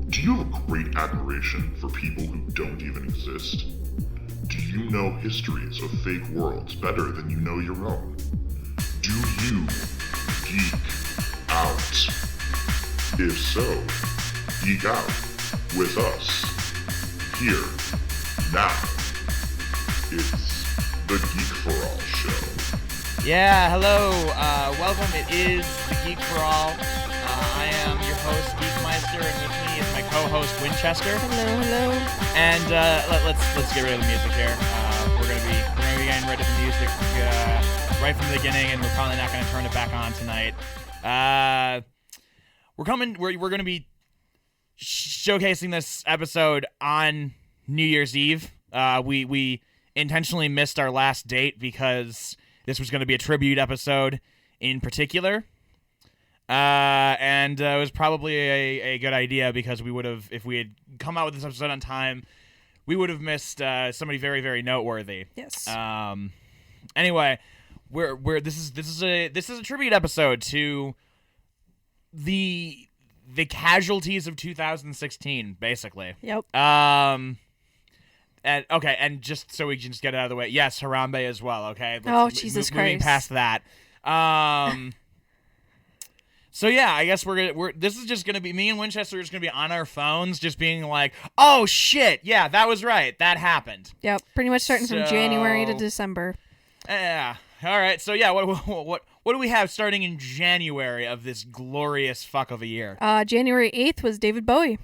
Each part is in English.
Do you have a great admiration for people who don't even exist? Do you know histories of fake worlds better than you know your own? Do you geek out? If so, geek out with us. Here, now. It's the Geek for All show. Yeah, hello. Welcome. It is the Geek for All. I am your host, Geekmeister, and with me is my co-host, Winchester. Hello. And let's get rid of the music here. We're gonna be getting rid of the music right from the beginning, and we're probably not gonna turn it back on tonight. We're gonna be showcasing this episode on New Year's Eve. We intentionally missed our last date because this was going to be a tribute episode in particular. And it was probably a good idea because we would have, if we had come out with this episode on time, we would have missed somebody very, very noteworthy. Yes. Anyway, this is a tribute episode to the casualties of 2016, basically. Yep. And just so we can just get it out of the way, yes, Harambe as well, okay? Jesus Moving Christ. past that. So yeah, I guess this is just gonna be, me and Winchester are just gonna be on our phones, just being like, oh shit, yeah, that was right, that happened. Yep. Pretty much starting from January to December. Yeah. All right. So yeah, what do we have starting in January of this glorious fuck of a year? January 8th was David Bowie.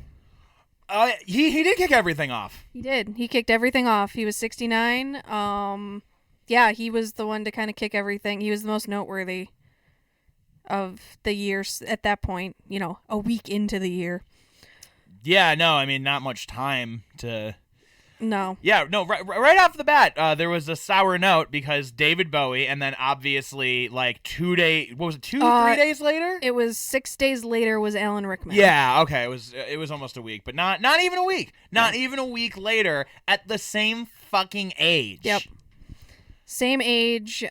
He did kick everything off. He did. He kicked everything off. He was 69. Yeah, he was the one to kind of kick everything. He was the most noteworthy of the years at that point, a week into the year. Yeah, no, I mean, not much time to... No. Yeah, no, right off the bat, there was a sour note because David Bowie, and then obviously, like, 2 days... What was it, 3 days later? It was 6 days later was Alan Rickman. Yeah, okay, it was almost a week, but not even a week. Not even a week later, at the same fucking age. Yep. Same age.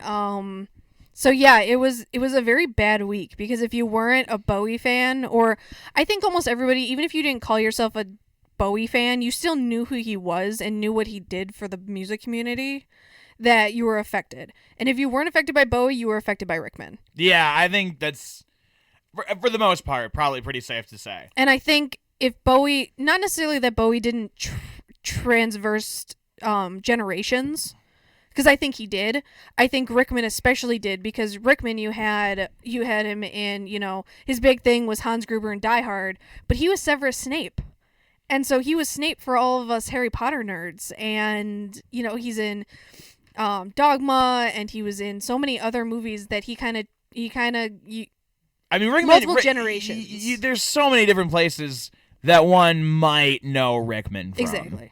So yeah, it was a very bad week because if you weren't a Bowie fan, or I think almost everybody, even if you didn't call yourself a Bowie fan, you still knew who he was and knew what he did for the music community, that you were affected. And if you weren't affected by Bowie, you were affected by Rickman. Yeah, I think that's, for the most part, probably pretty safe to say. And I think if Bowie, not necessarily that Bowie didn't transverse generations, because I think he did. I think Rickman especially did, because Rickman, you had him in, his big thing was Hans Gruber and Die Hard, but he was Severus Snape. And so he was Snape for all of us Harry Potter nerds. And, he's in Dogma, and he was in so many other movies that he kind of I mean, Rickman, multiple generations. There's so many different places that one might know Rickman from. Exactly.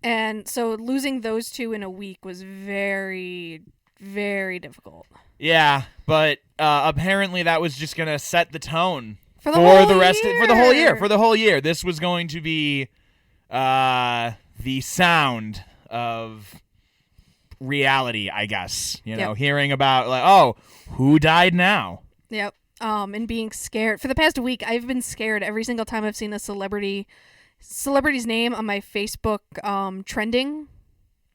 And so losing those two in a week was very, very difficult. Yeah, but apparently that was just going to set the tone for the whole year. This was going to be the sound of reality, I guess. Yep. Hearing about, like, oh, who died now? Yep. And being scared. For the past week, I've been scared every single time I've seen a celebrity's name on my Facebook trending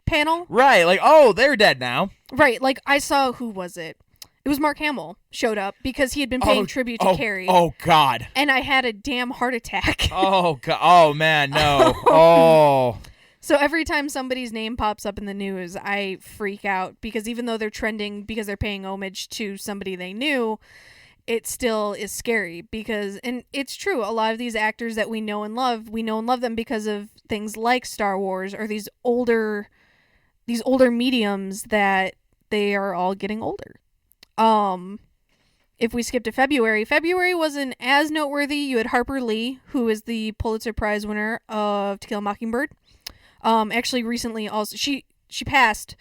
panel. Right, like, oh, they're dead now. Right, like, I saw, who was it? It was Mark Hamill showed up because he had been paying tribute to Carrie. Oh, God. And I had a damn heart attack. Oh, God. Oh, man, no. Oh. So every time somebody's name pops up in the news, I freak out because even though they're trending because they're paying homage to somebody they knew, it still is scary because, and it's true, a lot of these actors that we know and love them because of things like Star Wars or these older mediums that they are all getting older. If we skip to February wasn't as noteworthy. You had Harper Lee, who is the Pulitzer Prize winner of To Kill a Mockingbird. Actually recently also, she passed.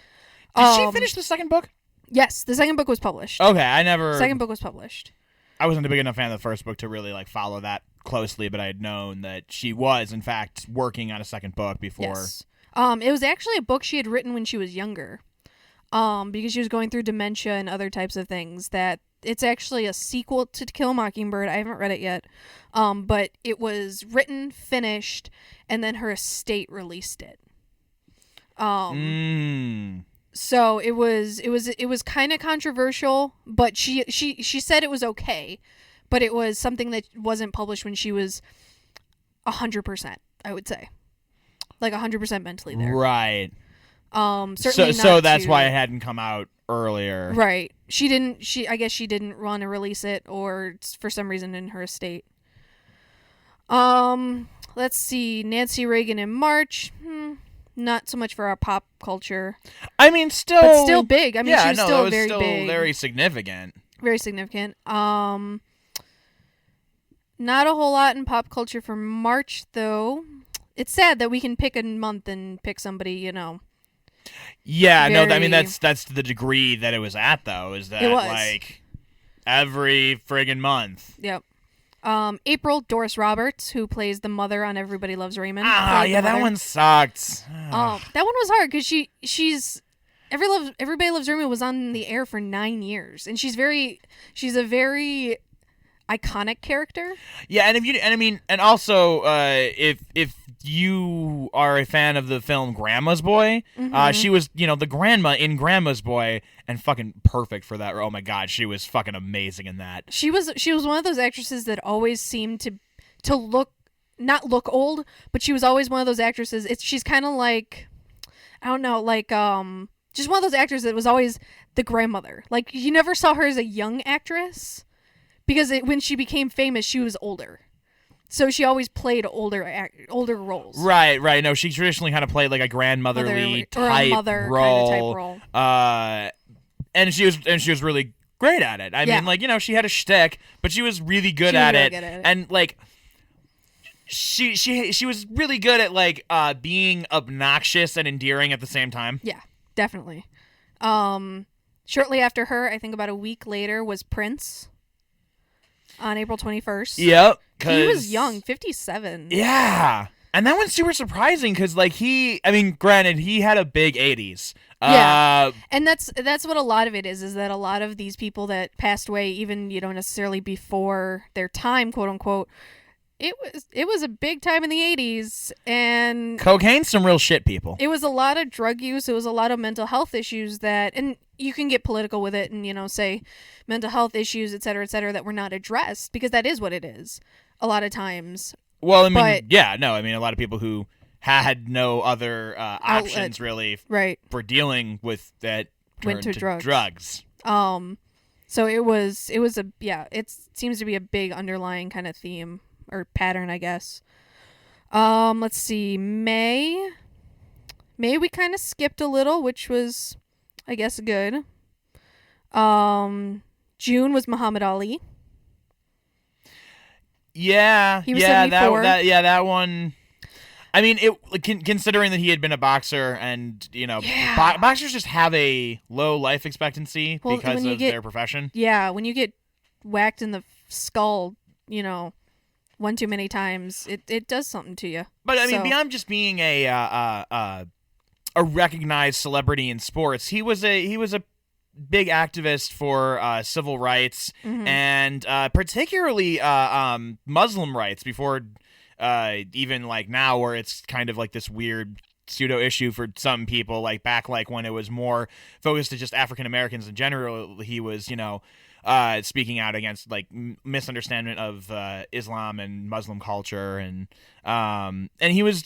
Did she finish the second book? Yes, the second book was published. Okay, Second book was published. I wasn't a big enough fan of the first book to really follow that closely, but I had known that she was in fact working on a second book before. Yes. It was actually a book she had written when she was younger. Because she was going through dementia and other types of things that It's actually a sequel to To Kill a Mockingbird. I haven't read it yet. But it was written, finished, and then her estate released it. So it was kind of controversial, but she said it was okay, but it was something that wasn't published when she was 100%, I would say. Like 100% mentally there. Right. Certainly so that's why it hadn't come out earlier. Right. I guess she didn't want to release it, or for some reason in her estate. Let's see. Nancy Reagan in March. Not so much for our pop culture. I mean, still... But still big. I mean, yeah, she was no, still that was very still big. very significant. Very significant. Not a whole lot in pop culture for March, though. It's sad that we can pick a month and pick somebody, Yeah, no, I very- mean, that's the degree that it was at, though, is that, It was. like, every friggin' month. Yep. April, Doris Roberts, who plays the mother on Everybody Loves Raymond. Ah, played the yeah, that mother. one sucked. That one was hard because she's Everybody Loves Raymond was on the air for 9 years, and she's a very iconic character. Yeah, and also, if you are a fan of the film Grandma's Boy, she was, the grandma in Grandma's Boy, and fucking perfect for that. Oh my god, she was fucking amazing in that. She was one of those actresses that always seemed to not look old, but she was always one of those actresses. She's kind of like, I don't know, like just one of those actors that was always the grandmother. Like, you never saw her as a young actress because when she became famous, she was older. So she always played older roles. Right. No, she traditionally kind of played like a grandmotherly or a type mother role. kind of type role. And she was really great at it. I mean, she had a shtick, but she was really good at it. And like, she was really good at like being obnoxious and endearing at the same time. Yeah, definitely. Shortly after her, I think about a week later, was Prince. On April 21st. Yep. He was young, 57. Yeah. And that one's super surprising because, like, granted, he had a big 80s. Yeah. And that's what a lot of it is that a lot of these people that passed away, even, necessarily before their time, quote unquote, it was a big time in the 80s, and cocaine's some real shit, people. It was a lot of drug use. It was a lot of mental health issues and you can get political with it and, say mental health issues, et cetera, that were not addressed, because that is what it is a lot of times. Well, I mean, a lot of people who had no other options really for dealing with that went to drugs. So it seems to be a big underlying kind of theme or pattern, I guess. Let's see. May we kind of skipped a little, which was, I guess, good. June was Muhammad Ali. Yeah, he was 74. That one. I mean, considering that he had been a boxer, and boxers just have a low life expectancy because of their profession. Yeah, when you get whacked in the skull, one too many times, it does something to you. But I mean, beyond just being a recognized celebrity in sports, he was a big activist for civil rights and particularly Muslim rights before even like now, where it's kind of like this weird pseudo issue for some people. Like back when it was more focused to just African Americans in general, he was speaking out against like misunderstanding of Islam and Muslim culture, and he was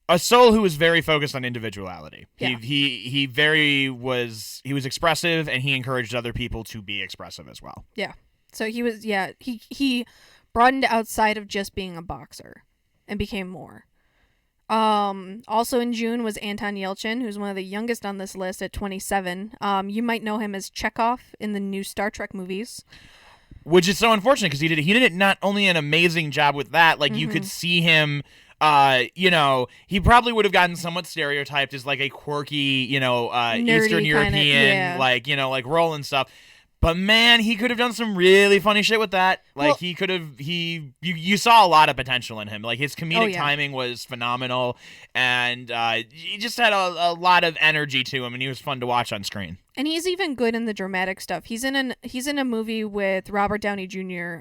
a soul who was very focused on individuality. Yeah. He was expressive, and he encouraged other people to be expressive as well. Yeah. So he broadened outside of just being a boxer and became more. Also in June was Anton Yelchin, who's one of the youngest on this list at 27. You might know him as Chekhov in the new Star Trek movies. Which is so unfortunate because he did not only an amazing job with that, like you could see him, he probably would have gotten somewhat stereotyped as like a quirky, Nerdy Eastern kinda, European, yeah. like role and stuff. But man, he could have done some really funny shit with that. Like Well- he could have you saw a lot of potential in him. Like his comedic yeah. timing was phenomenal, and he just had a lot of energy to him, and he was fun to watch on screen. And he's even good in the dramatic stuff. He's in a movie with Robert Downey Jr.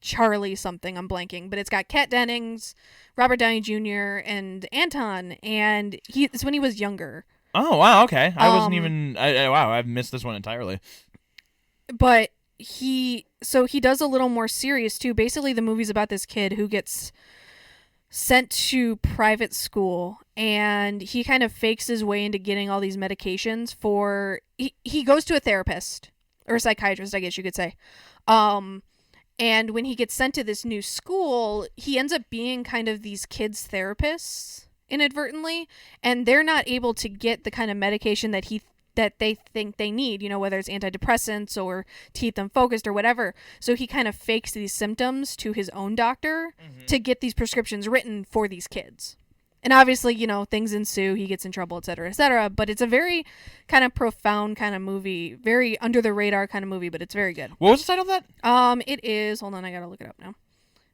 Charlie something, I'm blanking, but it's got Kat Dennings, Robert Downey Jr. and Anton, and it's when he was younger. Oh wow, okay. I wasn't even. Wow, I've missed this one entirely. But he does a little more serious too. Basically, the movie's about this kid who gets sent to private school, and he kind of fakes his way into getting all these medications for. He goes to a therapist or a psychiatrist, I guess you could say. And when he gets sent to this new school, he ends up being kind of these kids' therapists inadvertently, and they're not able to get the kind of medication that they think they need, whether it's antidepressants or to keep them focused or whatever. So he kind of fakes these symptoms to his own doctor to get these prescriptions written for these kids. And obviously, things ensue, he gets in trouble, et cetera, but it's a very kind of profound kind of movie, very under the radar kind of movie, but it's very good. What was the title of that? It is, hold on, I gotta look it up now.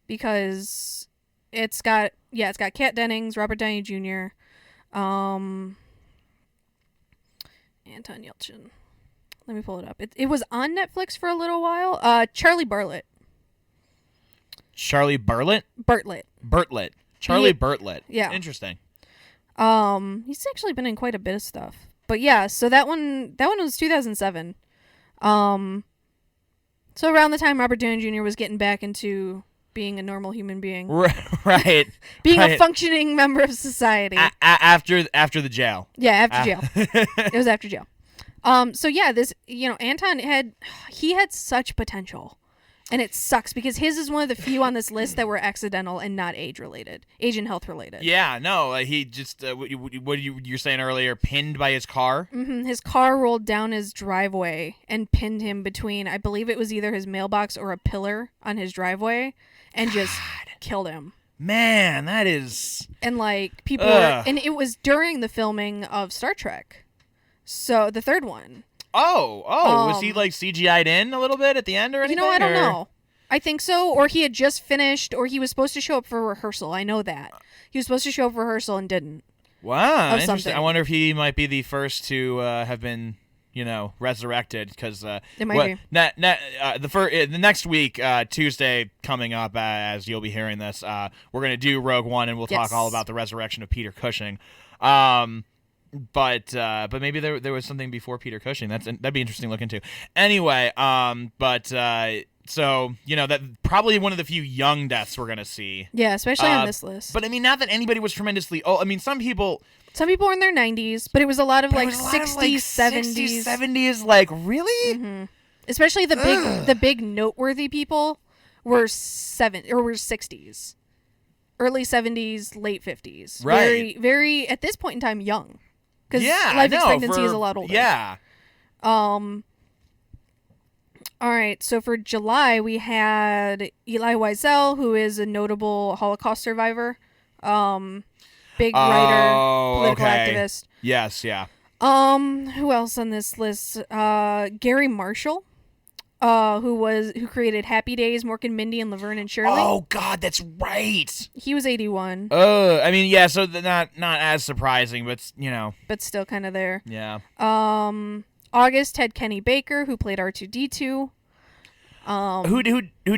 Because it's got Kat Dennings, Robert Downey Jr., Anton Yelchin. Let me pull it up. It was on Netflix for a little while. Charlie Bartlett. Charlie Bartlett? Bartlett. Charlie Bartlett. Yeah. Interesting. He's actually been in quite a bit of stuff. But yeah, so that one was 2007. So around the time Robert Downey Jr. was getting back into being a normal human being. Right. Being right. a functioning member of society. After the jail. Yeah, after jail. It was after jail. So yeah, this, Anton had such potential. And it sucks because his is one of the few on this list that were accidental and not age and health related. Yeah, no, he just what you were saying earlier, pinned by his car. Mm-hmm. His car rolled down his driveway and pinned him between, I believe it was either his mailbox or a pillar on his driveway, and just killed him. Man, that is. And people were, and it was during the filming of Star Trek, so the third one. Oh, was he CGI'd in a little bit at the end or anything? I don't know. I think so, or he had just finished, or he was supposed to show up for rehearsal. I know that. He was supposed to show up for rehearsal and didn't. Wow, interesting. Something. I wonder if he might be the first to have been, resurrected, because it might be. The next week, Tuesday coming up, as you'll be hearing this, we're going to do Rogue One, and we'll talk all about the resurrection of Peter Cushing. But maybe there was something before Peter Cushing. That'd be interesting to look into. Anyway, so that probably one of the few young deaths we're gonna see. Yeah, especially on this list. But I mean, not that anybody was tremendously old. I mean, some people were in their 90s, but it was a lot of 60s, 70s. 70s, like really? Mm-hmm. Especially the big noteworthy people were 60s, early 70s, late 50s. Right. Very, very at this point in time young. Because life expectancy is a lot older. Yeah. All right, so for July, we had Elie Wiesel, who is a notable Holocaust survivor. Big writer, political activist. Yes, yeah. Who else on this list? Gary Marshall, who created Happy Days, Mork and Mindy, and Laverne and Shirley. Oh God, that's right. He was 81. I mean, yeah. So not as surprising, but but still kind of there. Yeah. August had Kenny Baker, who played R2-D2. Who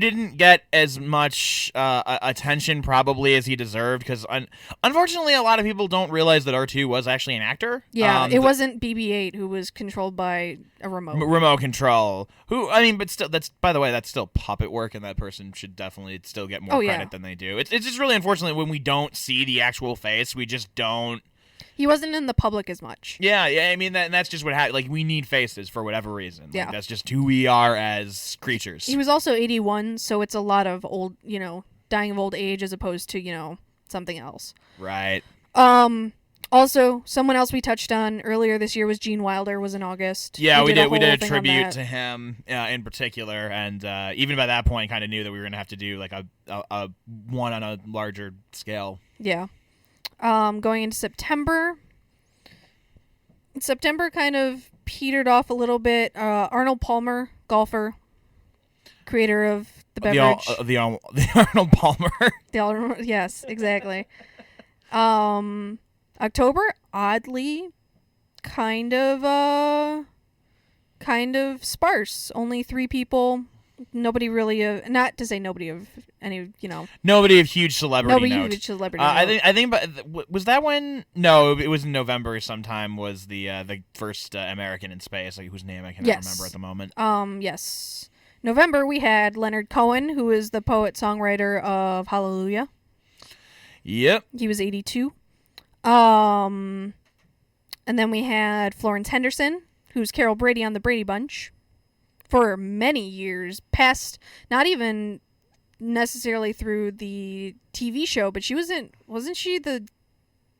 didn't get as much attention probably as he deserved, because unfortunately a lot of people don't realize that R2 was actually an actor. Yeah, it wasn't BB-8 who was controlled by a remote control. But still, that's still puppet work, and that person should definitely still get more credit than they do. It's just really unfortunate when we don't see the actual face. We just don't. He wasn't in the public as much. Yeah. I mean, that's just what happened. Like, we need faces for whatever reason. Yeah. That's just who we are as creatures. He was also 81, so it's a lot of old, dying of old age as opposed to, something else. Right. Also, someone else we touched on earlier this year was Gene Wilder, was in August. Yeah, we did a tribute to him in particular, and even by that point, kind of knew that we were going to have to do like a one on a larger scale. Yeah. Going into September, September kind of petered off a little bit. Arnold Palmer, golfer, creator of the beverage. The Arnold Palmer. Yes, exactly. October, oddly, kind of sparse. Only 3 people. Nobody really, not to say nobody of any, Nobody of huge celebrity nobody note. huge celebrity. I think, but was that when? No, it was in November. Sometime was the first American in space, like whose name I cannot remember at the moment. Yes. November we had Leonard Cohen, who is the poet songwriter of Hallelujah. Yep. He was 82. And then we had Florence Henderson, who's Carol Brady on the Brady Bunch, for many years, past not even necessarily through the TV show, but wasn't she the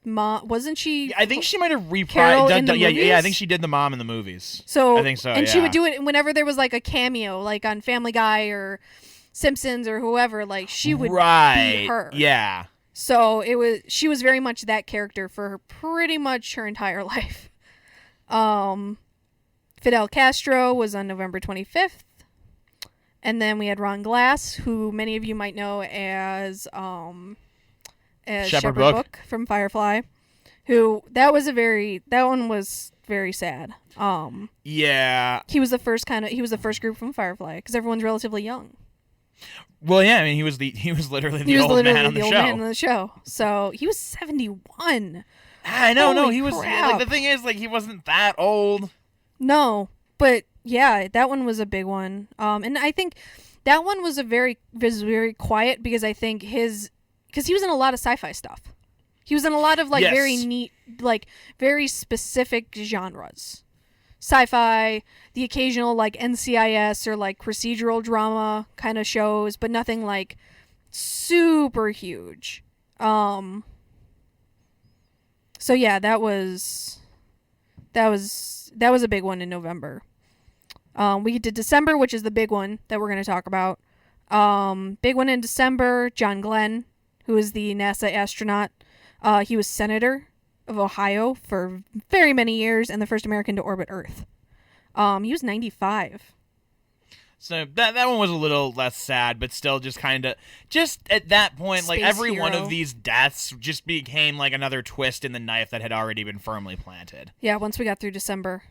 mom? Wasn't she? I think she might have Carol in the movies? Yeah, I think she did the mom in the movies. So I think so. And yeah. she would do it whenever there was like a cameo, like on Family Guy or Simpsons or whoever. Like she would be her. Yeah. So she was very much that character for pretty much her entire life. Fidel Castro was on November 25th. And then we had Ron Glass, who many of you might know as Shepherd Book from Firefly. That one was very sad. Yeah. He was the first group from Firefly because everyone's relatively young. Well, yeah, I mean, he was literally the old man on the show. So he was 71. I know, Holy he was crap. like, the thing is, like, he wasn't that old. No, but yeah, that one was a big one. And I think that one was very quiet because I think because he was in a lot of sci-fi stuff. He was in a lot of like very neat, like very specific genres. Sci-fi, the occasional like NCIS or like procedural drama kind of shows, but nothing like super huge. So yeah, that was a big one in November. We did December, which is the big one that we're going to talk about. Big one in December, John Glenn, who is the NASA astronaut. He was senator of Ohio for very many years and the first American to orbit Earth. He was 95. So that one was a little less sad, but still just at that point, Space like every hero. one of these deaths just became like another twist in the knife that had already been firmly planted. Yeah, once we got through December.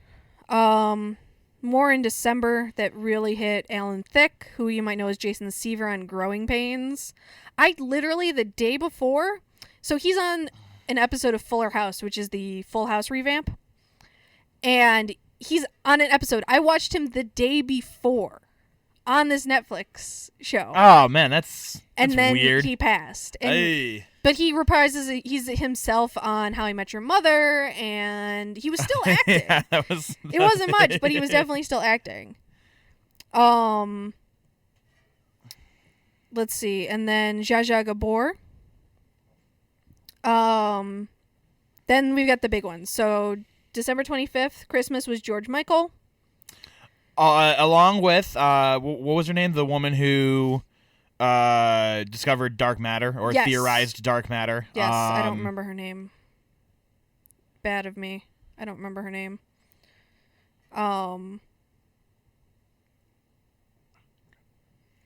More in December that really hit Alan Thicke, who you might know as Jason Seaver on Growing Pains. I literally, the day before, so he's on an episode of Fuller House, which is the Full House revamp. And he's on an episode. I watched him the day before on this Netflix show. Oh, man, that's and then weird. He passed. But he reprises he's himself on How I Met Your Mother, and he was still acting. Yeah, it wasn't much, but he was definitely still acting. Let's see. And then Zsa Zsa Gabor. Then we've got the big ones. So December 25th, Christmas, was George Michael. Along with, what was her name? The woman who discovered dark matter or theorized dark matter. Yes, I don't remember her name. Bad of me. I don't remember her name.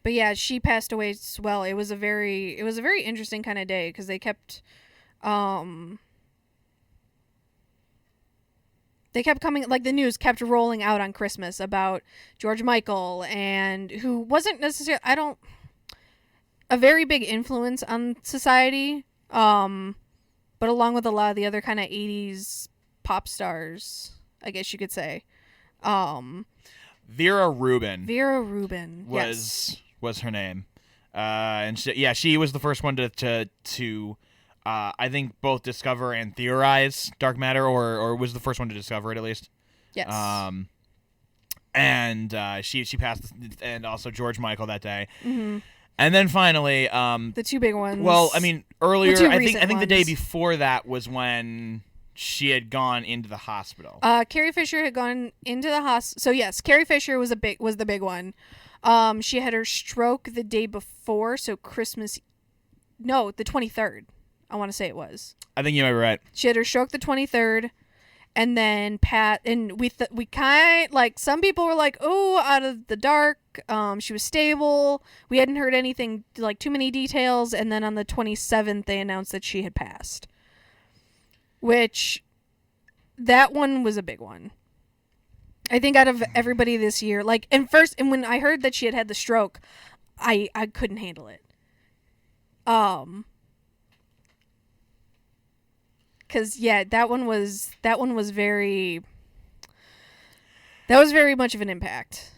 But yeah, she passed away as well. It was a very interesting kind of day because they kept coming, like the news kept rolling out on Christmas about George Michael, and who wasn't necessarily, a very big influence on society, but along with a lot of the other kind of 80s pop stars, I guess you could say. Vera Rubin was her name, and she was the first one to I think both discover and theorize dark matter, or was the first one to discover it at least. Yes. And she passed, and also George Michael that day. Mm-hmm. And then finally, the two big ones. Well, I mean, earlier, I think the day ones. before that was when she had gone into the hospital. Carrie Fisher had gone into the hospital. So yes, Carrie Fisher was the big one. She had her stroke the day before, so the 23rd. I want to say it was. I think you might be right. She had her stroke the 23rd, And then we kind like some people were like, oh, out of the dark. She was stable. We hadn't heard anything like too many details. And then on the 27th, they announced that she had passed. Which, that one was a big one. I think out of everybody this year, like, and when I heard that she had the stroke, I couldn't handle it. Cause yeah, that was very much of an impact.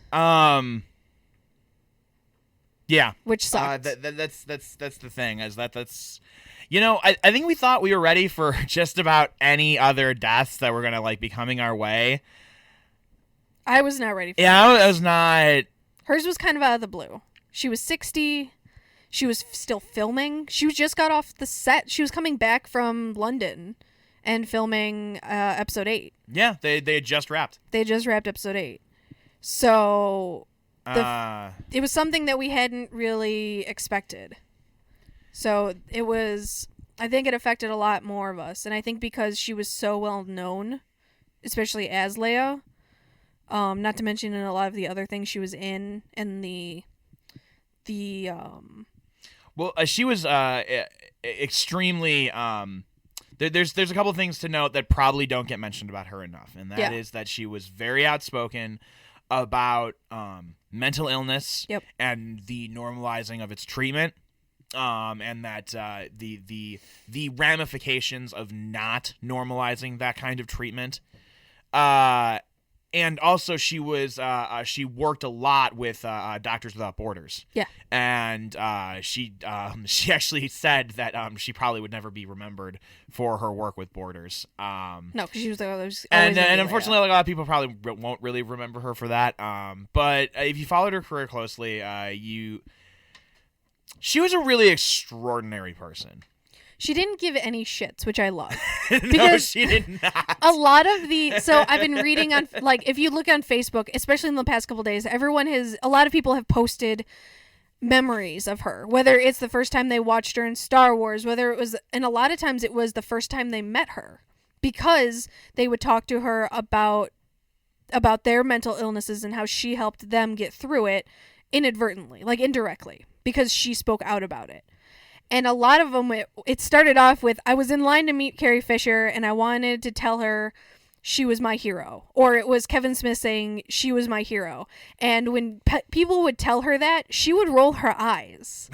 Yeah. Which sucks. That's the thing, is that's, you know, I think we thought we were ready for just about any other deaths that were gonna like be coming our way. I was not ready for Yeah, I was not. Hers was kind of out of the blue. She was 60. She was still filming. She just got off the set. She was coming back from London and filming episode 8. Yeah, they had just wrapped. They just wrapped episode 8. So it was something that we hadn't really expected. So I think it affected a lot more of us. And I think because she was so well known, especially as Leia, not to mention in a lot of the other things she was in, and well, she was extremely. There's a couple of things to note that probably don't get mentioned about her enough, and that is that she was very outspoken about mental illness and the normalizing of its treatment, and that the ramifications of not normalizing that kind of treatment. And also, she worked a lot with Doctors Without Borders. Yeah. And she actually said that she probably would never be remembered for her work with Borders. No, because she was always and unfortunately, like, a lot of people probably won't really remember her for that. But if you followed her career closely, she was a really extraordinary person. She didn't give any shits, which I love. No, she did not. A lot of so I've been reading on, like, if you look on Facebook, especially in the past couple days, a lot of people have posted memories of her, whether it's the first time they watched her in Star Wars, and a lot of times it was the first time they met her, because they would talk to her about their mental illnesses and how she helped them get through it inadvertently, like indirectly, because she spoke out about it. And a lot of them, it started off with, I was in line to meet Carrie Fisher, and I wanted to tell her she was my hero. Or it was Kevin Smith saying she was my hero. And when people would tell her that, she would roll her eyes.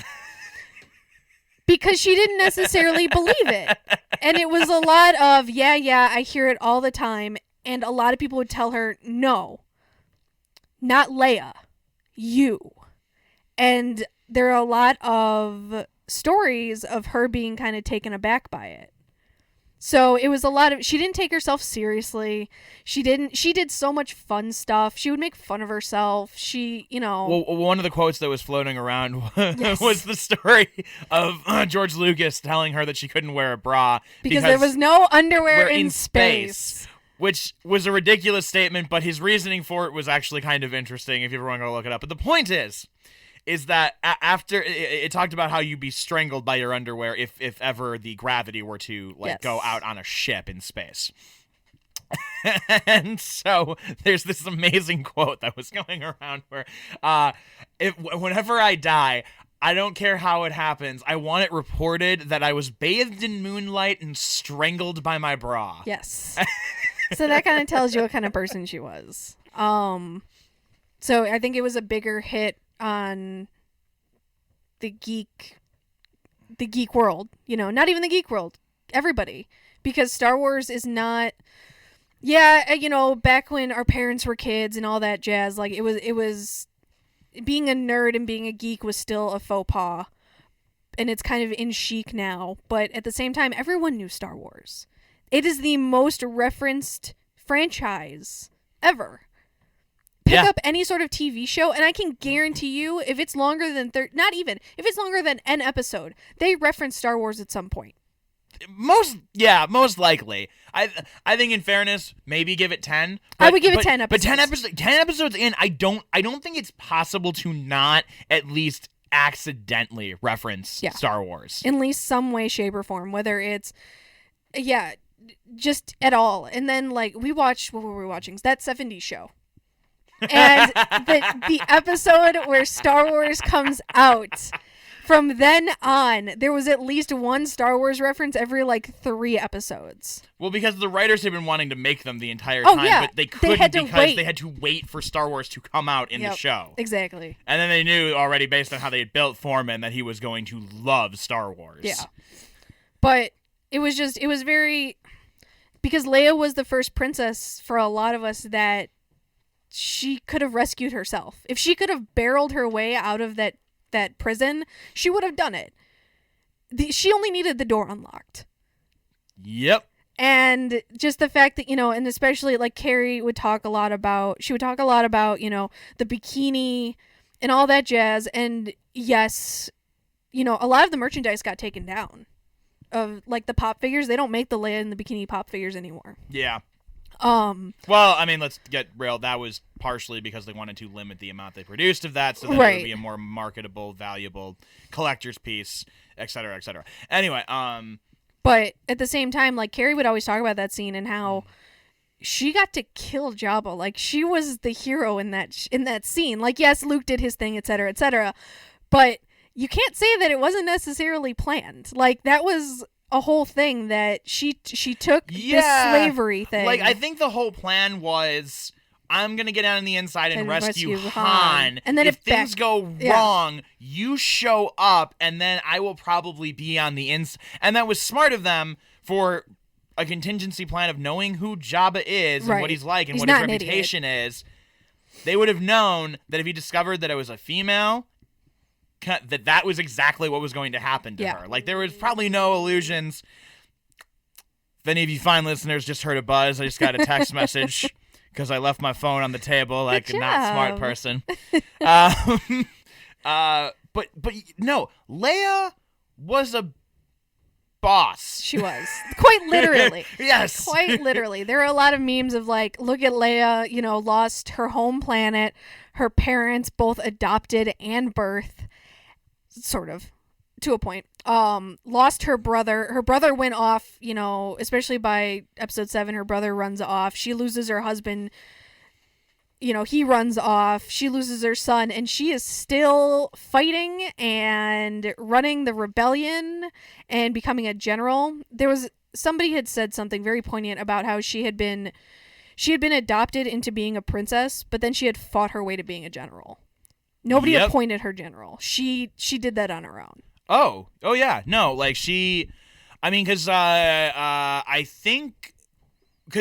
Because she didn't necessarily believe it. And it was a lot of, yeah, I hear it all the time. And a lot of people would tell her, no, not Leia, you. And there are a lot of stories of her being kind of taken aback by it. So it was a lot of, she didn't take herself seriously. She did so much fun stuff. She would make fun of herself. She, Well, one of the quotes that was floating around was the story of George Lucas telling her that she couldn't wear a bra because there was no underwear in space. Which was a ridiculous statement, but his reasoning for it was actually kind of interesting if you ever want to go look it up. But the point is that after it talked about how you'd be strangled by your underwear if ever the gravity were to go out on a ship in space. And so there's this amazing quote that was going around where whenever I die, I don't care how it happens, I want it reported that I was bathed in moonlight and strangled by my bra. Yes. So that kind of tells you what kind of person she was. So I think it was a bigger hit on the geek world, not even the geek world, everybody, because Star Wars is not, back when our parents were kids and all that jazz, like it was being a nerd and being a geek was still a faux pas, and it's kind of in chic now, but at the same time, everyone knew Star Wars. It is the most referenced franchise ever. Pick up any sort of TV show, and I can guarantee you, if it's longer than if it's longer than an episode, they reference Star Wars at some point. Most likely. I think, in fairness, maybe give it 10. I would give it 10 episodes. But 10 episodes in, I don't think it's possible to not at least accidentally reference Star Wars in at least some way, shape, or form. Whether it's just at all. And then like we watched, what were we watching? That 70s show. And the episode where Star Wars comes out, from then on, there was at least one Star Wars reference every like 3 episodes. Well, because the writers had been wanting to make them the entire Oh, time, yeah. but they couldn't had to because wait. they had to wait for Star Wars to come out in the Yep, show. Exactly. And then they knew already, based on how they had built Foreman, that he was going to love Star Wars. Yeah. But it was very, because Leia was the first princess for a lot of us that she could have rescued herself. If she could have barreled her way out of that prison, she would have done it. She only needed the door unlocked. Yep. And just the fact that, and especially like Carrie would talk a lot about, the bikini and all that jazz. And yes, a lot of the merchandise got taken down of like the pop figures. They don't make the Leia and the bikini pop figures anymore. Yeah. Well, I mean, let's get real. That was partially because they wanted to limit the amount they produced of that, so that it would be a more marketable, valuable collector's piece, et cetera, et cetera. Anyway, but at the same time, like Carrie would always talk about that scene and how she got to kill Jabba. Like she was the hero in that scene. Like yes, Luke did his thing, et cetera, but you can't say that it wasn't necessarily planned. Like that was a whole thing that she took this slavery thing. Like I think the whole plan was, I'm gonna get on the inside and rescue Han. And then if things go wrong, you show up, and then I will probably be on the inside. And that was smart of them for a contingency plan of knowing who Jabba is and what he's like and what his reputation is. They would have known that if he discovered that it was a female, that was exactly what was going to happen to her. Like, there was probably no illusions. If any of you fine listeners just heard a buzz, I just got a text message because I left my phone on the table like a not smart person. But no, Leia was a boss. She was. Quite literally. Yes. Quite literally. There are a lot of memes of like, look at Leia, lost her home planet, her parents both adopted and birth. Sort of, to a point. Lost her brother. Her brother went off, especially by episode 7, her brother runs off. She loses her husband. He runs off. She loses her son, and she is still fighting and running the rebellion and becoming a general. Somebody had said something very poignant about how she had been adopted into being a princess, but then she had fought her way to being a general. Nobody appointed her general. She did that on her own. Oh yeah. No, like because I think,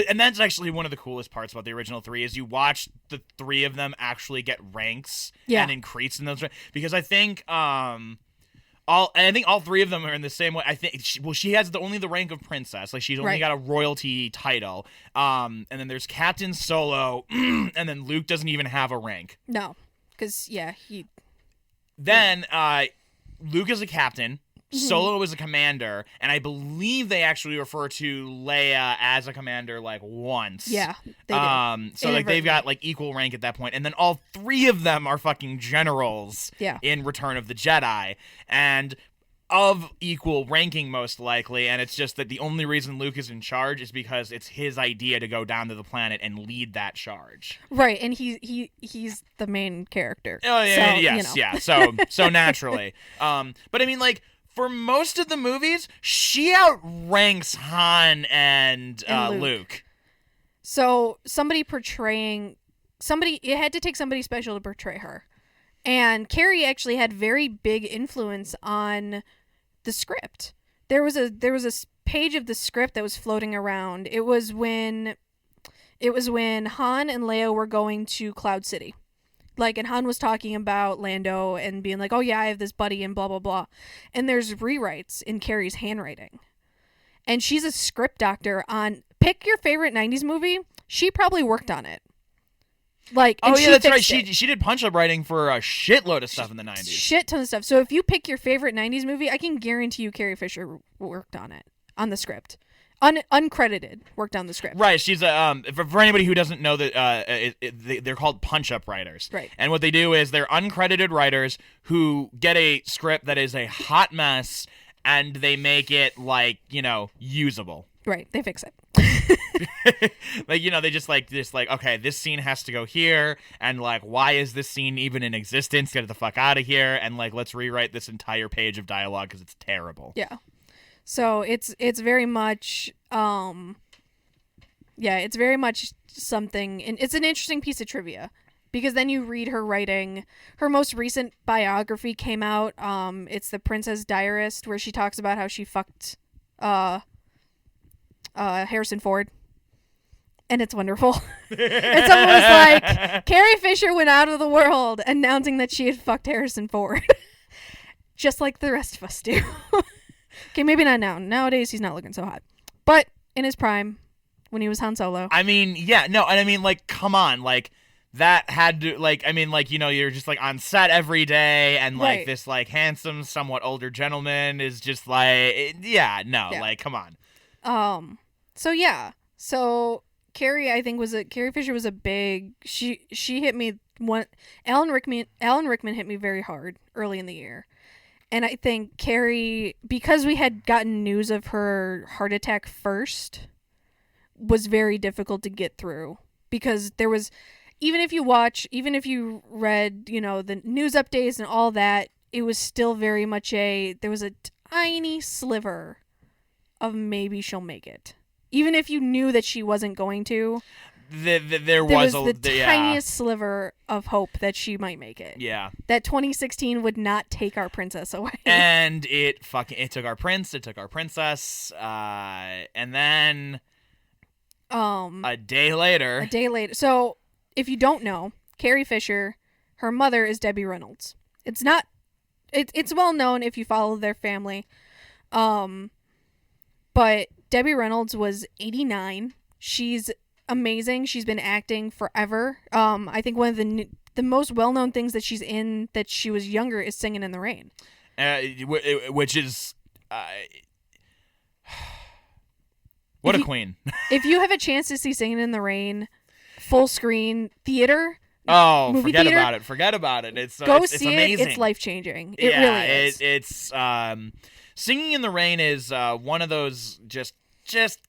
and that's actually one of the coolest parts about the original 3 is you watch the 3 of them actually get ranks and increase in those ranks. Because I think all 3 of them are in the same way. I think she has only the rank of princess. Like she's only got a royalty title. And then there's Captain Solo, and then Luke doesn't even have a rank. No. Because, Then, Luke is a captain, Solo is a commander, and I believe they actually refer to Leia as a commander, like, once. Yeah, they did. So, like, they've got, like, equal rank at that point. And then all 3 of them are fucking generals in Return of the Jedi. And of equal ranking, most likely, and it's just that the only reason Luke is in charge is because it's his idea to go down to the planet and lead that charge. Right, and he's the main character. Oh yeah, so, yes, yeah. So naturally, but I mean, like for most of the movies, she outranks Han and Luke. So it had to take somebody special to portray her. And Carrie actually had very big influence on the script. There was a page of the script that was floating around. It was when Han and Leia were going to Cloud City. Like, and Han was talking about Lando and being like, "Oh yeah, I have this buddy," and blah blah blah. And there's rewrites in Carrie's handwriting. And she's a script doctor on pick your favorite 90s movie. She probably worked on it. Like, oh yeah, that's right. She did punch-up writing for a shitload of stuff in the 90s. Shit ton of stuff. So if you pick your favorite 90s movie, I can guarantee you Carrie Fisher worked on it, on the script. Uncredited, worked on the script. Right. She's for anybody who doesn't know that they're called punch-up writers. Right. And what they do is they're uncredited writers who get a script that is a hot mess and they make it, like, usable. Right, they fix it. Like, they just okay, this scene has to go here, and like, why is this scene even in existence? Get it the fuck out of here, and like, let's rewrite this entire page of dialogue because it's terrible. Yeah. So it's very much it's very much something, and it's an interesting piece of trivia because then you read her writing. Her most recent biography came out. It's The Princess Diarist, where she talks about how she fucked Harrison Ford. And it's wonderful. And someone was like, Carrie Fisher went out of the world announcing that she had fucked Harrison Ford. Just like the rest of us do. Okay, maybe not now. Nowadays, he's not looking so hot. But in his prime, when he was Han Solo. I mean, yeah, no, and I mean, like, come on, like, that had to, like, I mean, like, you're just, like, on set every day, and, like, Right. this, like, handsome, somewhat older gentleman is just, like, like, come on. So, yeah. So, Carrie, I think, Carrie Fisher was a big, she hit me, Alan Rickman hit me very hard early in the year. And I think Carrie, because we had gotten news of her heart attack first, was very difficult to get through. Because there was, even if you read, the news updates and all that, it was still very much there was a tiny sliver of maybe she'll make it. Even if you knew that she wasn't going to. There was the tiniest sliver of hope that she might make it. Yeah. That 2016 would not take our princess away. And it took our prince, it took our princess, and then a day later. So, if you don't know, Carrie Fisher, her mother is Debbie Reynolds. It's well known if you follow their family. But Debbie Reynolds was 89. She's amazing. She's been acting forever. I think one of the most well-known things that she's in that she was younger is Singing in the Rain. Which is what a queen. If you have a chance to see Singing in the Rain full screen theater, forget about it. It's see amazing. It's life-changing. It really is. It's Singing in the Rain is one of those just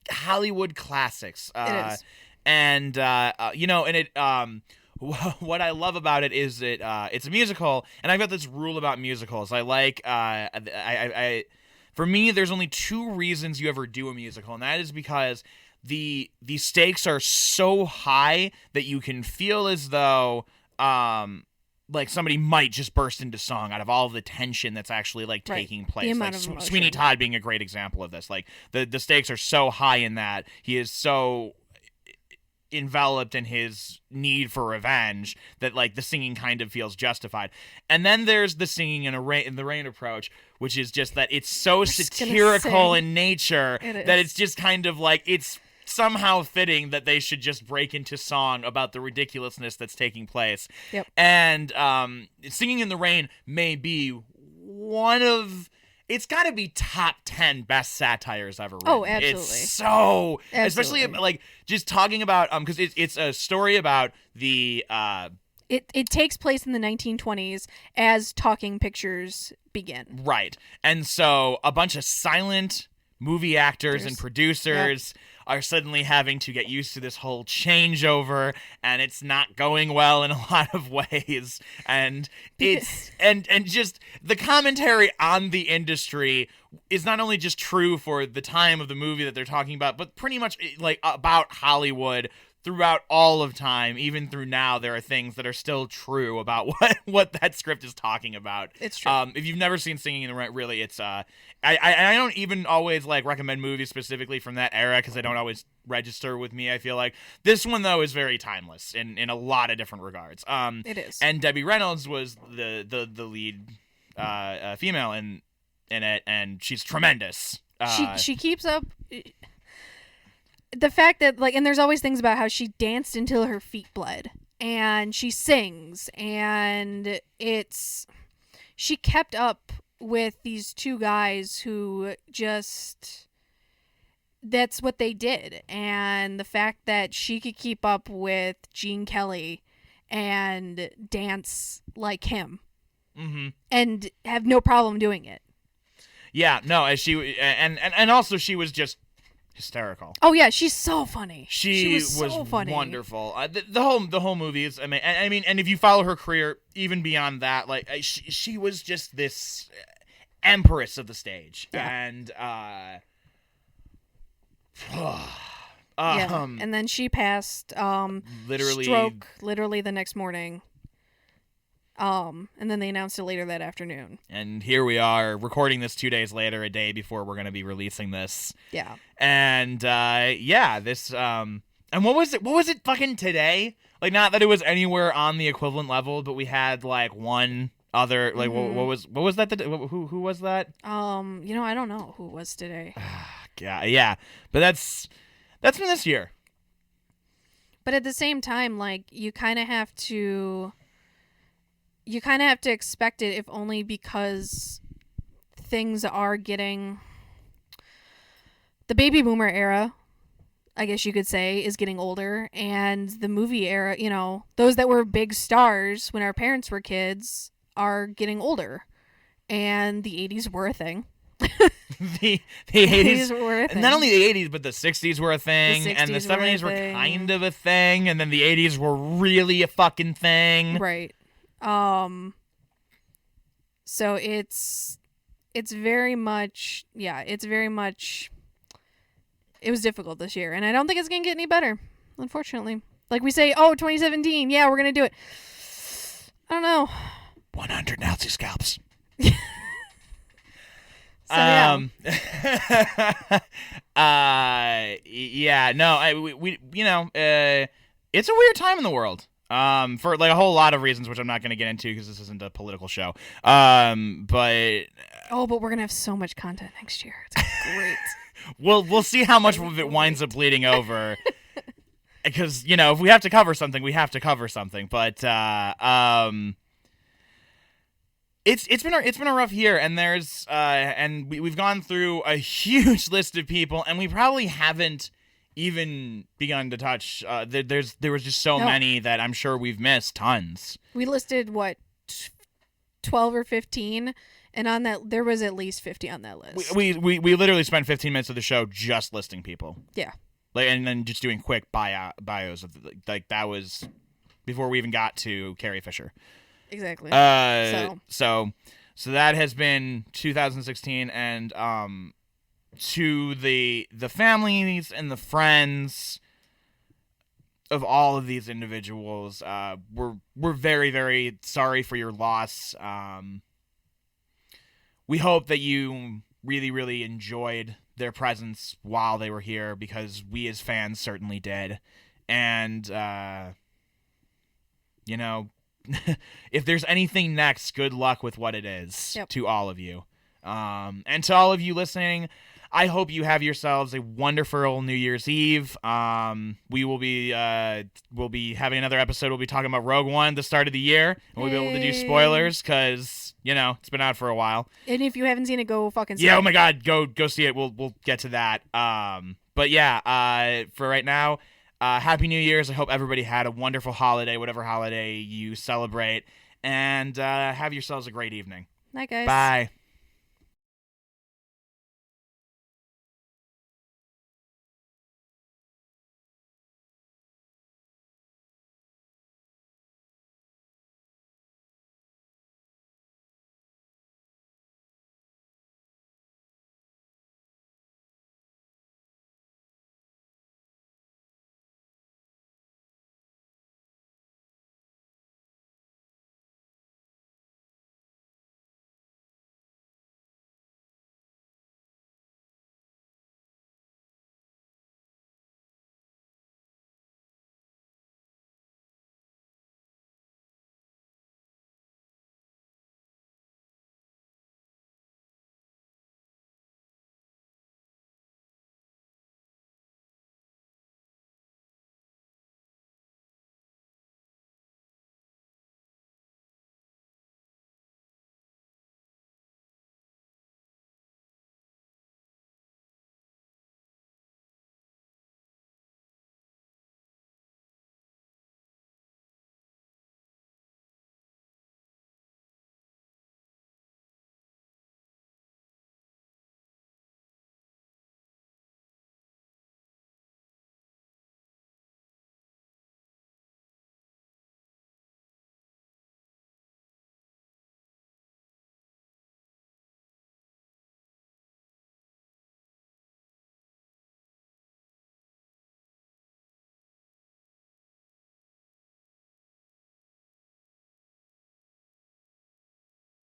Hollywood classics. It is. And what I love about it is it's a musical, and I've got this rule about musicals. I like for me, there's only two reasons you ever do a musical, and that is because the stakes are so high that you can feel as though like somebody might just burst into song out of all of the tension that's actually like taking place. The amount like of emotion. Sweeney Todd being a great example of this. Like the stakes are so high in that he is so enveloped in his need for revenge that like the singing kind of feels justified. And then there's the singing in the rain approach, which is just that it's so satirical in nature that it's just kind of like it's somehow fitting that they should just break into song about the ridiculousness that's taking place. Yep. And Singing in the Rain may be one of, it's got to be top 10 best satires ever written. Oh, absolutely. It's so, especially like just talking about, because it's a story about the... It takes place in the 1920s as talking pictures begin. Right. And so a bunch of silent movie actors and producers are suddenly having to get used to this whole changeover, and it's not going well in a lot of ways. And it's and just the commentary on the industry is not only just true for the time of the movie that they're talking about, but pretty much like about Hollywood throughout all of time. Even through now, there are things that are still true about what that script is talking about. It's true. If you've never seen Singing in the Rain, really, it's I don't even always like recommend movies specifically from that era because they don't always register with me. I feel like this one though is very timeless in a lot of different regards. It is. And Debbie Reynolds was the lead female in it, and she's tremendous. She keeps up. The fact that and there's always things about how she danced until her feet bled, and she sings, and she kept up with these two guys who just, that's what they did. And the fact that she could keep up with Gene Kelly and dance like him and have no problem doing it. Yeah, no, as she and also she was just hysterical. Oh yeah, she's so funny. She was so funny. Wonderful. The whole movie is. I mean, and if you follow her career even beyond that, like she was just this empress of the stage, and and then she passed stroke literally the next morning. And then they announced it later that afternoon. And here we are recording this 2 days later, a day before we're going to be releasing this. Yeah. And this and what was it? What was it fucking today? Like, not that it was anywhere on the equivalent level, but we had like one other like what was that? Who was that? I don't know who it was today. yeah. But that's been this year. But at the same time, like you kind of have to expect it, if only because things are getting, the baby boomer era, I guess you could say, is getting older, and the movie era, those that were big stars when our parents were kids are getting older, and the 80s were a thing. the 80s were a thing. Not only the 80s, but the 60s were a thing, and the 70s were kind of a thing, and then the 80s were really a fucking thing. Right. So it's very much, it was difficult this year, and I don't think it's going to get any better, unfortunately. Like we say, 2017, yeah, we're going to do it. I don't know. 100 Nazi scalps. So, yeah. It's a weird time in the world. For like a whole lot of reasons, which I'm not going to get into because this isn't a political show. But we're gonna have so much content next year. It's great. We'll see how much of it winds up bleeding over. Because if we have to cover something, we have to cover something. But it's been a rough year, and there's we've gone through a huge list of people, and we probably haven't even begun to touch. There was just so many that I'm sure we've missed tons. We listed 12 or 15, and on that there was at least 50 on that list. We literally spent 15 minutes of the show just listing people. Yeah. And then just doing quick bios of that was before we even got to Carrie Fisher. Exactly. So that has been 2016, and to the families and the friends of all of these individuals, we're very, very sorry for your loss. We hope that you really, really enjoyed their presence while they were here, because we as fans certainly did. And if there's anything next, good luck with what it is. Yep. To all of you. And to all of you listening, I hope you have yourselves a wonderful New Year's Eve. We will be we'll be having another episode. We'll be talking about Rogue One, the start of the year, and we'll be able to do spoilers because it's been out for a while. And if you haven't seen it, go fucking see it. Yeah, oh my God, go see it. We'll get to that. But yeah, for right now, Happy New Year's. I hope everybody had a wonderful holiday, whatever holiday you celebrate, and have yourselves a great evening. Night, guys. Bye.